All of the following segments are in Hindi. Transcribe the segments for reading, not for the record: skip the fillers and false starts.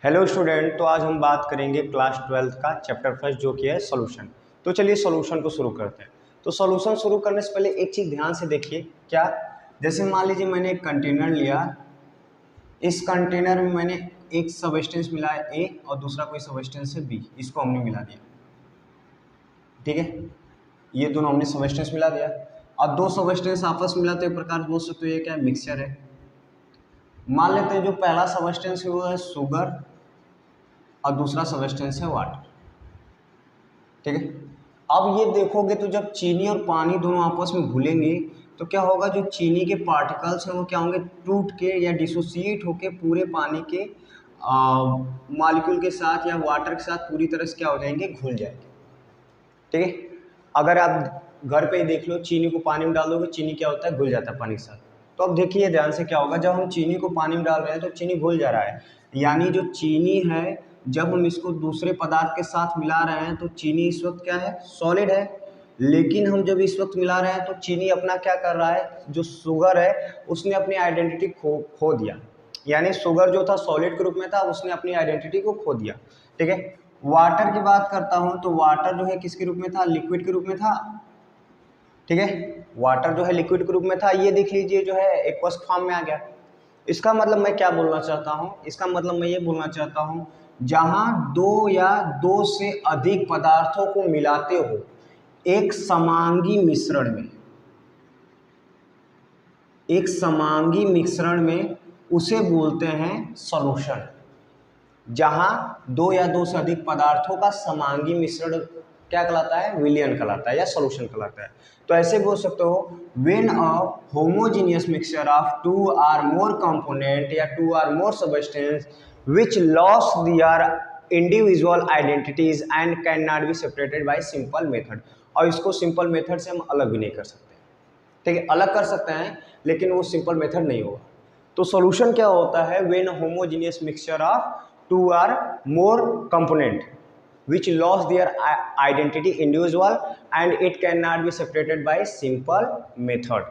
Hello student. तो आज हम बात करेंगे क्लास 12th का चैप्टर फर्स्ट जो कि है सॉल्यूशन। तो चलिए सॉल्यूशन को शुरू करते हैं। तो सॉल्यूशन शुरू करने से पहले एक चीज़ ध्यान से देखिए। क्या? जैसे मान लीजिए मैंने एक कंटेनर लिया, इस कंटेनर में मैंने एक सबस्टेंस मिला है ए और दूसरा कोई सबस्टेंस है बी, इसको हमने मिला दिया। ठीक है, ये दोनों हमने सबस्टेंस मिला दिया। अब दो सबस्टेंस आपस में मिला तो एक प्रकार बोल सकते हो ये क्या है, मिक्सचर है। मान लेते हैं जो पहला सबस्टेंस है वो है शुगर और दूसरा सबस्टेंस है वाटर। ठीक है, अब ये देखोगे तो जब चीनी और पानी दोनों आपस में घुलेंगे तो क्या होगा, जो चीनी के पार्टिकल्स हैं वो क्या होंगे, टूट के या डिसोसिएट होके पूरे पानी के मॉलिक्यूल के साथ या वाटर के साथ पूरी तरह से क्या हो जाएंगे, घुल जाएंगे। ठीक है, अगर आप घर पे ही देख लो, चीनी को पानी में डाल दोगे, चीनी क्या होता है, घुल जाता है पानी के साथ। तो अब देखिए ध्यान से क्या होगा, जब हम चीनी को पानी में डाल रहे हैं तो चीनी घुल जा रहा है, यानी जो चीनी है जब हम इसको दूसरे पदार्थ के साथ मिला रहे हैं तो चीनी इस वक्त क्या है, सॉलिड है। लेकिन हम जब इस वक्त मिला रहे हैं तो चीनी अपना क्या कर रहा है, जो शुगर है उसने अपनी आइडेंटिटी खो दिया, यानी शुगर जो था सॉलिड के रूप में था, उसने अपनी आइडेंटिटी को खो दिया। ठीक है, वाटर की बात करता हूं तो वाटर जो है किसके रूप में था, लिक्विड के रूप में था। ठीक है, वाटर जो है लिक्विड के रूप में था, ये देख लीजिए जो है एक्वस फॉर्म में आ गया। इसका मतलब मैं क्या बोलना चाहता हूँ, इसका मतलब मैं ये बोलना चाहता हूँ, जहां दो या दो से अधिक पदार्थों को मिलाते हो एक समांगी मिश्रण में, एक समांगी मिश्रण में, उसे बोलते हैं सॉल्यूशन। जहां दो या दो से अधिक पदार्थों का समांगी मिश्रण क्या कहलाता है, विलयन कहलाता है या सॉल्यूशन कहलाता है। तो ऐसे बोल सकते हो, when a homogeneous mixture of two or more component या two or more substance which lose their individual identities and can not be separated by simple method. और इसको सिंपल मेथड से हम अलग भी नहीं कर सकते। ठीक है, अलग कर सकते हैं लेकिन वो सिंपल मेथड नहीं होगा। तो सॉल्यूशन क्या होता है, when homogeneous mixture of two or more component which lost their identity individual and it cannot be separated by simple method।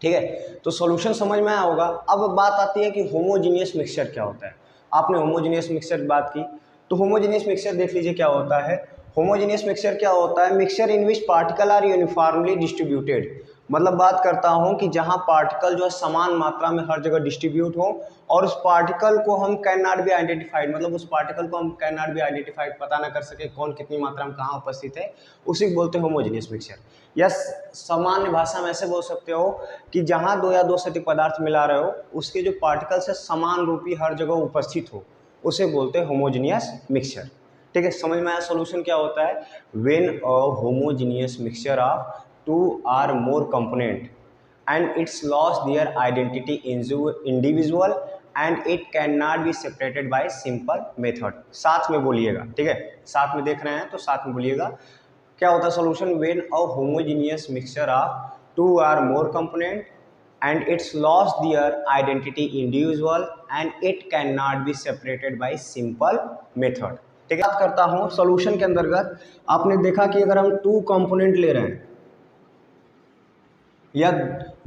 ठीक है, तो सॉल्यूशन समझ में आया होगा। अब बात आती है कि होमोजीनियस मिक्सचर क्या होता है। आपने होमोजीनियस मिक्सचर की बात की, तो होमोजीनियस मिक्सचर देख लीजिए क्या होता है। होमोजीनियस मिक्सचर क्या होता है, mixture in which particle are uniformly distributed. मतलब बात करता हूं कि जहां पार्टिकल जो है समान मात्रा में हर जगह डिस्ट्रीब्यूट हो और उस पार्टिकल को हम कैन नॉट बी आइडेंटिफाइड, मतलब उस पार्टिकल को हम कैन नॉट बी आइडेंटिफाइड, पता ना कर सके कौन कितनी मात्रा में कहाँ उपस्थित है, उसी को बोलते हैं होमोजीनियस मिक्सचर। या सामान्य भाषा में ऐसे बोल सकते हो कि जहां दो या दो से अधिक पदार्थ मिला रहे हो उसके जो पार्टिकल्स है समान रूपी हर जगह उपस्थित हो, उसे बोलते हैं होमोजीनियस मिक्सचर। ठीक है, समझ में आया सॉल्यूशन क्या होता है। When a homogeneous mixture of two or more component and it's lost their identity individual and it cannot be separated by simple method। साथ में बोलिएगा, ठीक है, साथ में देख रहे हैं तो साथ में बोलिएगा। क्या होता है solution, when a homogeneous mixture of two or more component and it's lost their identity individual and it cannot be separated by simple method। ठीक है, बात करता हूँ सॉल्यूशन के अंतर्गत। आपने देखा कि अगर हम टू कंपोनेंट ले रहे हैं या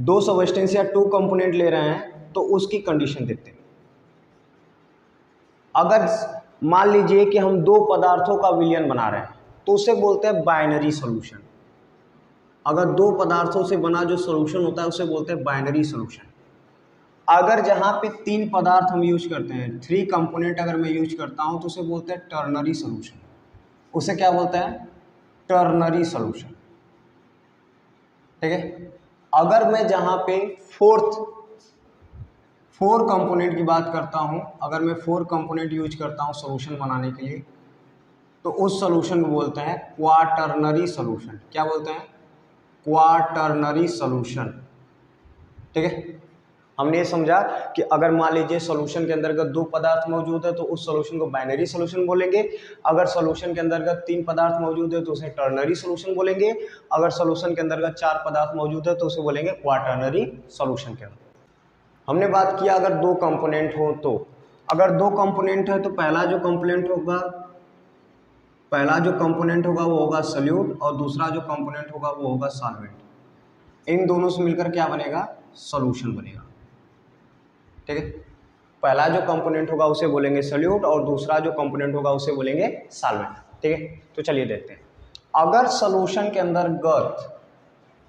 दो सबस्टेंस या टू कंपोनेंट ले रहे हैं तो उसकी कंडीशन देखते हैं। अगर मान लीजिए कि हम दो पदार्थों का विलयन बना रहे हैं तो उसे बोलते हैं बाइनरी सॉल्यूशन। अगर दो पदार्थों से बना जो सॉल्यूशन होता है उसे बोलते हैं बाइनरी सॉल्यूशन। अगर जहां पे तीन पदार्थ हम यूज करते हैं, थ्री कंपोनेंट अगर मैं यूज करता हूं तो उसे बोलते हैं टर्नरी सॉल्यूशन। उसे क्या बोलते हैं, टर्नरी सॉल्यूशन। ठीक है, अगर मैं जहां पे फोर कंपोनेंट की बात करता हूं, अगर मैं फोर कंपोनेंट यूज करता हूं सॉल्यूशन बनाने के लिए तो उस सॉल्यूशन को बोलते हैं क्वाटर्नरी सॉल्यूशन। क्या बोलते हैं, क्वाटर्नरी सॉल्यूशन। ठीक है, हमने ये समझा कि अगर मान लीजिए सॉल्यूशन के अंतर्गत दो पदार्थ मौजूद है तो उस सॉल्यूशन को बाइनरी सॉल्यूशन बोलेंगे। अगर सॉल्यूशन के अंतर्गत तीन पदार्थ मौजूद है तो उसे टर्नरी सॉल्यूशन बोलेंगे। अगर सॉल्यूशन के अंतर्गत चार पदार्थ मौजूद है तो उसे बोलेंगे क्वाटर्नरी सॉल्यूशन के अंदर। हमने बात किया अगर दो कंपोनेंट हो तो, अगर दो कंपोनेंट है तो पहला जो कंपोनेंट होगा वो होगा सॉल्यूट और दूसरा जो कंपोनेंट होगा वो होगा सॉल्वेंट। इन दोनों से मिलकर क्या बनेगा, सॉल्यूशन बनेगा। ठीक है, पहला जो कंपोनेंट होगा उसे बोलेंगे सोल्यूट और दूसरा जो कंपोनेंट होगा उसे बोलेंगे सॉल्वेंट। ठीक है, तो चलिए देखते हैं। अगर सॉल्यूशन के अंतर्गत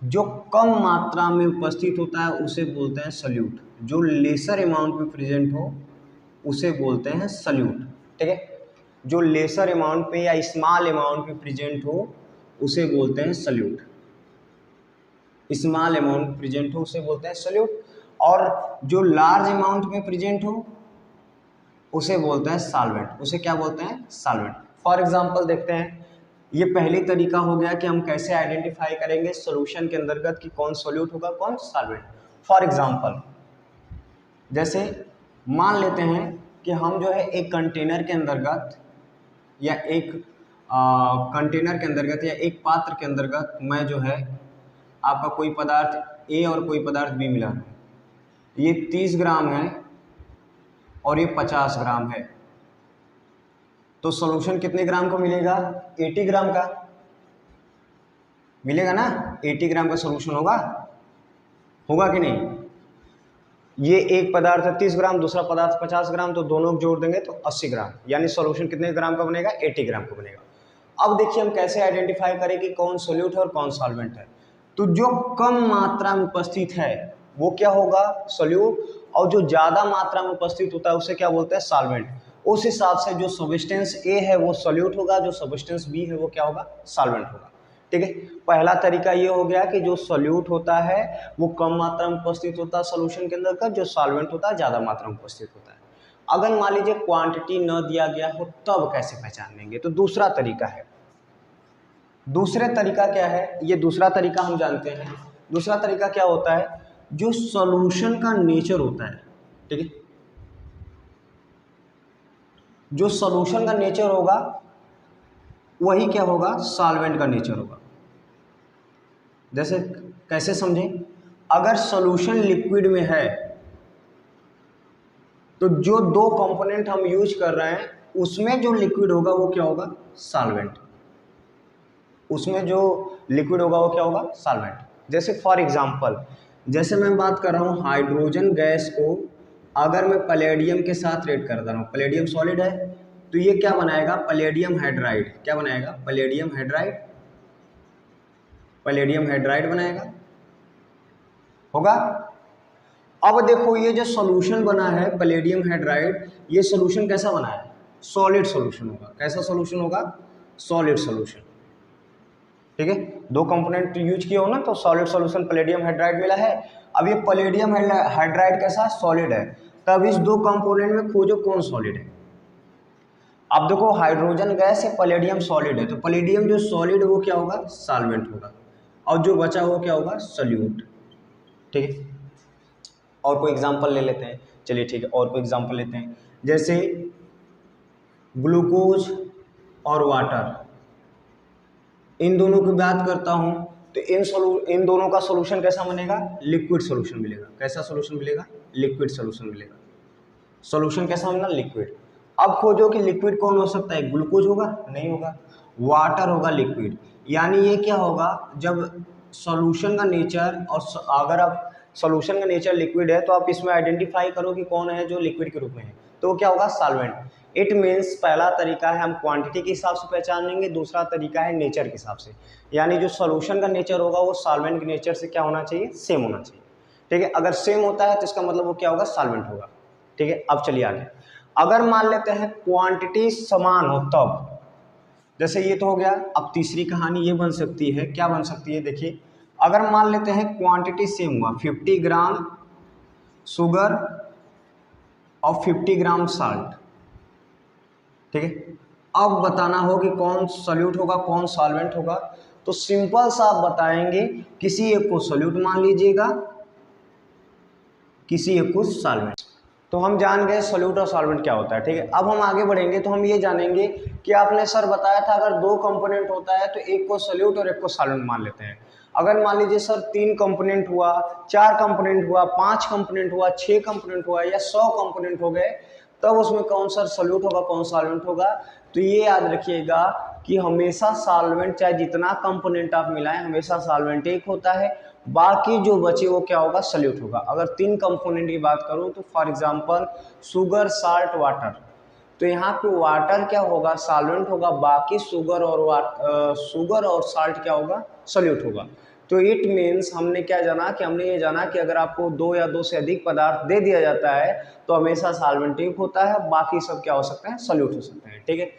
जो कम मात्रा में उपस्थित होता है उसे बोलते हैं सॉल्यूट, जो लेसर अमाउंट में प्रेजेंट हो उसे बोलते हैं सॉल्यूट। ठीक है, जो लेसर अमाउंट पे या स्मॉल अमाउंट में प्रेजेंट हो उसे बोलते हैं सॉल्यूट, स्मॉल अमाउंट प्रेजेंट हो उसे बोलते हैं सॉल्यूट, और जो लार्ज अमाउंट में प्रेजेंट हो उसे बोलते हैं सॉल्वेंट। उसे क्या बोलते हैं? सॉल्वेंट। फॉर एग्जांपल देखते हैं, ये पहली तरीका हो गया कि हम कैसे आइडेंटिफाई करेंगे सॉल्यूशन के अंतर्गत कि कौन सॉल्यूट होगा कौन सॉल्वेंट। फॉर एग्जांपल जैसे मान लेते हैं कि हम जो है एक कंटेनर के अंतर्गत या एक कंटेनर के अंतर्गत या एक पात्र के अंतर्गत मैं जो है आपका कोई पदार्थ ए और कोई पदार्थ बी मिला है, ये 30 ग्राम है और ये 50 ग्राम है, तो सॉल्यूशन कितने ग्राम को मिलेगा? 80 ग्राम का मिलेगा ना, 80 ग्राम का सॉल्यूशन होगा, होगा कि नहीं? ये एक पदार्थ है 30 ग्राम, दूसरा पदार्थ 50 ग्राम, तो दोनों जोड़ देंगे तो 80 ग्राम, यानी सॉल्यूशन कितने ग्राम का बनेगा? 80 ग्राम का बनेगा। अब देखिए हम कैसे आइडेंटिफाई करें कि कौन सोल्यूट है और कौन सॉल्वेंट है। तो जो कम मात्रा में उपस्थित है वो क्या होगा? सोल्यूट, और जो ज़्यादा मात्रा में उपस्थित होता है उसे क्या बोलते हैं? सॉल्वेंट। उस हिसाब से जो सब्सटेंस ए है वो सोल्यूट होगा, जो सब्सटेंस बी है वो क्या होगा? सॉल्वेंट होगा। ठीक है, पहला तरीका ये हो गया कि जो सोल्यूट होता है वो कम मात्रा में उपस्थित होता है सोल्यूशन के अंदर का, जो सॉल्वेंट होता है ज़्यादा मात्रा में उपस्थित होता है। अगर मान लीजिए क्वांटिटी न दिया गया हो तब कैसे पहचान लेंगे? तो दूसरा तरीका है। दूसरा तरीका क्या है? ये दूसरा तरीका हम जानते हैं। दूसरा तरीका क्या होता है? जो सॉल्यूशन का नेचर होता है, ठीक है, जो सॉल्यूशन का नेचर होगा वही क्या होगा? सॉल्वेंट का नेचर होगा। जैसे कैसे समझें? अगर सॉल्यूशन लिक्विड में है तो जो दो कंपोनेंट हम यूज कर रहे हैं उसमें जो लिक्विड होगा वो क्या होगा? सॉल्वेंट। उसमें जो लिक्विड होगा वो क्या होगा? सॉल्वेंट। जैसे फॉर एग्जांपल, जैसे मैं बात कर रहा हूँ हाइड्रोजन गैस को अगर मैं पैलेडियम के साथ रेड कर रहा हूँ, पैलेडियम सॉलिड है तो ये क्या बनाएगा? Palladium hydride. क्या बनाएगा? Palladium hydride. पैलेडियम हाइड्राइड बनाएगा, होगा। अब देखो ये जो सॉल्यूशन बना है पैलेडियम हाइड्राइड, ये सॉल्यूशन कैसा बना है? सॉलिड सॉल्यूशन होगा। कैसा सॉल्यूशन होगा? Solid solution. ठीक है, दो कंपोनेंट यूज किए हो ना तो सॉलिड सॉल्यूशन पैलेडियम हाइड्राइड मिला है। अब ये पैलेडियम हाइड्राइड कैसा? सॉलिड है। तब इस दो कंपोनेंट में खोजो कौन सॉलिड है। अब देखो हाइड्रोजन गैस है, पैलेडियम सॉलिड है, तो पैलेडियम जो सॉलिड है वो क्या होगा? सॉल्वेंट होगा, और जो बचा वो क्या होगा? सोल्यूट। ठीक है, और कोई एग्जांपल ले लेते हैं। चलिए ठीक है, और कोई एग्जांपल लेते हैं। जैसे ग्लूकोज और वाटर, इन दोनों की बात करता हूं तो इन दोनों का सॉल्यूशन कैसा बनेगा? लिक्विड सॉल्यूशन मिलेगा। कैसा सॉल्यूशन मिलेगा? लिक्विड सॉल्यूशन मिलेगा। सॉल्यूशन कैसा मिला? लिक्विड। अब खोजो कि लिक्विड कौन हो सकता है? ग्लूकोज होगा? नहीं होगा, वाटर होगा लिक्विड। यानी ये क्या होगा? जब सॉल्यूशन का नेचर, और अगर आप सॉल्यूशन का नेचर लिक्विड है तो आप इसमें आइडेंटिफाई करो कि कौन है जो लिक्विड के रूप में है, तो क्या होगा? सॉल्वेंट। इट मीन्स पहला तरीका है हम क्वांटिटी के हिसाब से पहचान लेंगे, दूसरा तरीका है नेचर के हिसाब से। यानी जो सॉल्यूशन का नेचर होगा वो सॉल्वेंट के नेचर से क्या होना चाहिए? सेम होना चाहिए। ठीक है, अगर सेम होता है तो इसका मतलब वो क्या होगा? सॉल्वेंट होगा। ठीक है, अब चलिए आगे। अगर मान लेते हैं क्वांटिटी समान हो तब, जैसे ये तो हो गया। अब तीसरी कहानी ये बन सकती है, क्या बन सकती है? देखिए, अगर मान लेते हैं क्वांटिटी सेम हुआ, 50 ग्राम शुगर और 50 ग्राम साल्ट। ठीक है, अब बताना हो कि कौन सोल्यूट होगा कौन सॉल्वेंट होगा, तो सिंपल सा आप बताएंगे, किसी एक को सोल्यूट मान लीजिएगा, किसी एक को सॉल्वेंट। तो हम जान गए सोल्यूट और सॉल्वेंट क्या होता है। ठीक है, अब हम आगे बढ़ेंगे तो हम ये जानेंगे कि आपने सर बताया था अगर दो कंपोनेंट होता है तो एक को सोल्यूट और एक को सॉल्वेंट मान लेते हैं। अगर मान लीजिए सर 3 कंपोनेंट हुआ, 4 कंपोनेंट हुआ, 5 कंपोनेंट हुआ, 6 कंपोनेंट हुआ या 100 कंपोनेंट हो गए, तब उसमें कौन सा सोल्यूट होगा कौन सॉल्वेंट होगा? तो ये याद रखिएगा कि हमेशा सॉल्वेंट, चाहे जितना कंपोनेंट आप मिलाएं, हमेशा सॉल्वेंट एक होता है, बाकी जो बचे वो क्या होगा, सॉल्यूट होगा। अगर 3 कंपोनेंट की बात करूं तो for example sugar, salt, water, तो यहाँ पे वाटर क्या होगा, सॉल्वेंट होगा, बाकी शुगर और साल्ट क्या होगा, सॉल्यूट होगा। तो इट मीन्स हमने क्या जाना कि हमने ये जाना कि अगर आपको 2 या 2 से अधिक पदार्थ दे दिया जाता है तो हमेशा सॉल्वेंट होता है, बाकी सब क्या हो सकता है, सॉल्यूट हो सकता है। ठीक है।